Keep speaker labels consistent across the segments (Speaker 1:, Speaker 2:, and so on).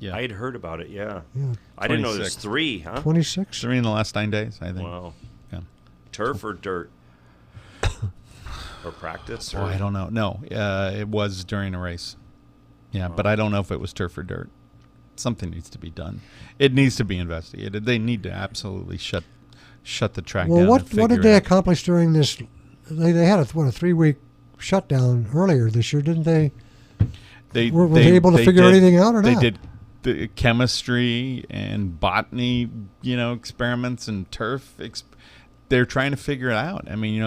Speaker 1: Yeah.
Speaker 2: I had heard about it, yeah.
Speaker 3: Yeah.
Speaker 2: I didn't know there's
Speaker 1: 26.
Speaker 2: 3, huh?
Speaker 3: 26?
Speaker 1: 3 in the last 9 days, I think.
Speaker 2: Wow.
Speaker 1: Yeah.
Speaker 2: Turf or dirt? Or practice? Or?
Speaker 1: Oh, I don't know. No, it was during a race. Yeah, but I don't know if it was turf or dirt. Something needs to be done. It needs to be investigated. They need to absolutely shut the track down.
Speaker 3: Well,
Speaker 1: and
Speaker 3: what did
Speaker 1: figure
Speaker 3: they
Speaker 1: it out.
Speaker 3: accomplish during this? They had a 3-week shutdown earlier this year, didn't they? Were they able to figure anything out or
Speaker 1: They
Speaker 3: not?
Speaker 1: did the chemistry and botany, experiments and turf. They're trying to figure it out. I mean,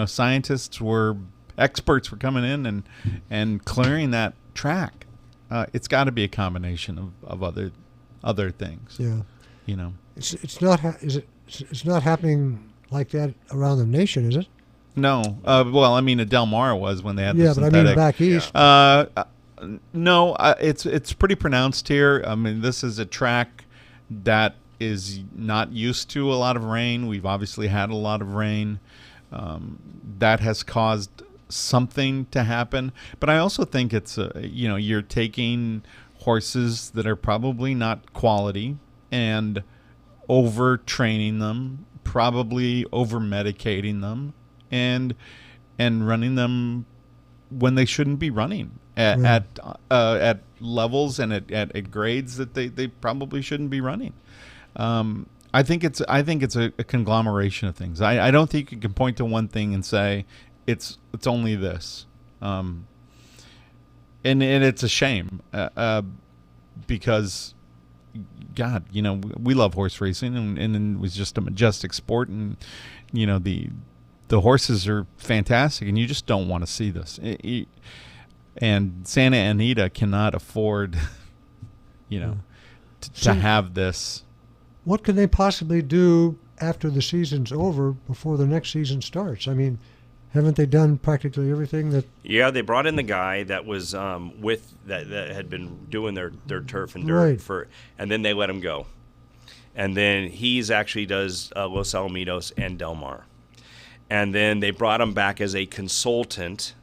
Speaker 1: experts were coming in and clearing that track. It's got to be a combination of other things.
Speaker 3: Yeah. It's not it's not happening like that around the nation, is it?
Speaker 1: No. Well, I mean, at Del Mar was when they had the
Speaker 3: Yeah, but I
Speaker 1: synthetic.
Speaker 3: mean back east.
Speaker 1: No, it's pretty pronounced here. I mean, this is a track that is not used to a lot of rain. We've obviously had a lot of rain. That has caused something to happen. But I also think it's, you're taking horses that are probably not quality and overtraining them, probably over-medicating them, and running them when they shouldn't be running at levels and at grades that they probably shouldn't be running. I think it's a conglomeration of things. I don't think you can point to one thing and say it's only this, and it's a shame because God, we love horse racing and it was just a majestic sport, and the horses are fantastic, and you just don't want to see this. And Santa Anita cannot afford, to have this.
Speaker 3: What can they possibly do after the season's over before the next season starts? I mean, haven't they done practically everything that?
Speaker 2: Yeah, they brought in the guy that was that had been doing their turf and dirt
Speaker 3: Right.
Speaker 2: and then they let him go. And then he's actually does Los Alamitos and Del Mar. And then they brought him back as a consultant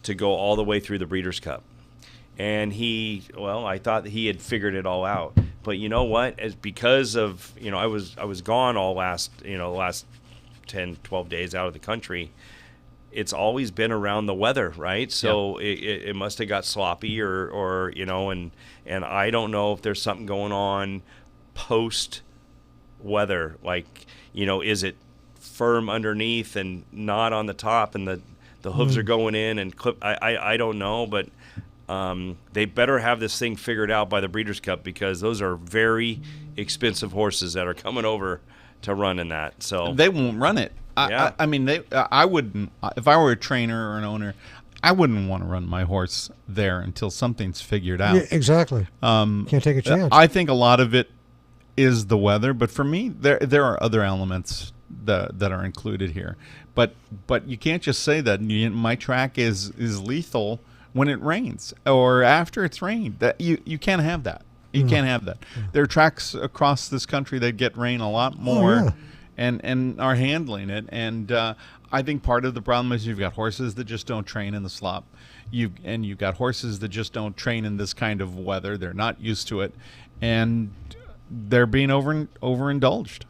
Speaker 2: to go all the way through the Breeders' Cup. And I thought he had figured it all out. But you know what? As because of, I was gone all last 10, 12 days out of the country. It's always been around the weather, right? So it must have got sloppy or and I don't know if there's something going on post weather. Like, is it firm underneath and not on the top and the hooves are going in and clip? I don't know, but they better have this thing figured out by the Breeders' Cup, because those are very expensive horses that are coming over to run in that. So
Speaker 1: they won't run it. I mean, I wouldn't. If I were a trainer or an owner, I wouldn't want to run my horse there until something's figured out.
Speaker 3: Yeah, exactly. Can't take a chance.
Speaker 1: I think a lot of it is the weather, but for me, there are other elements that are included here. But you can't just say that my track is lethal when it rains or after it's rained. That you can't have that. You can't have that. There are tracks across this country that get rain a lot more and are handling it. And I think part of the problem is you've got horses that just don't train in the slop. You've got horses that just don't train in this kind of weather. They're not used to it, and they're being overindulged.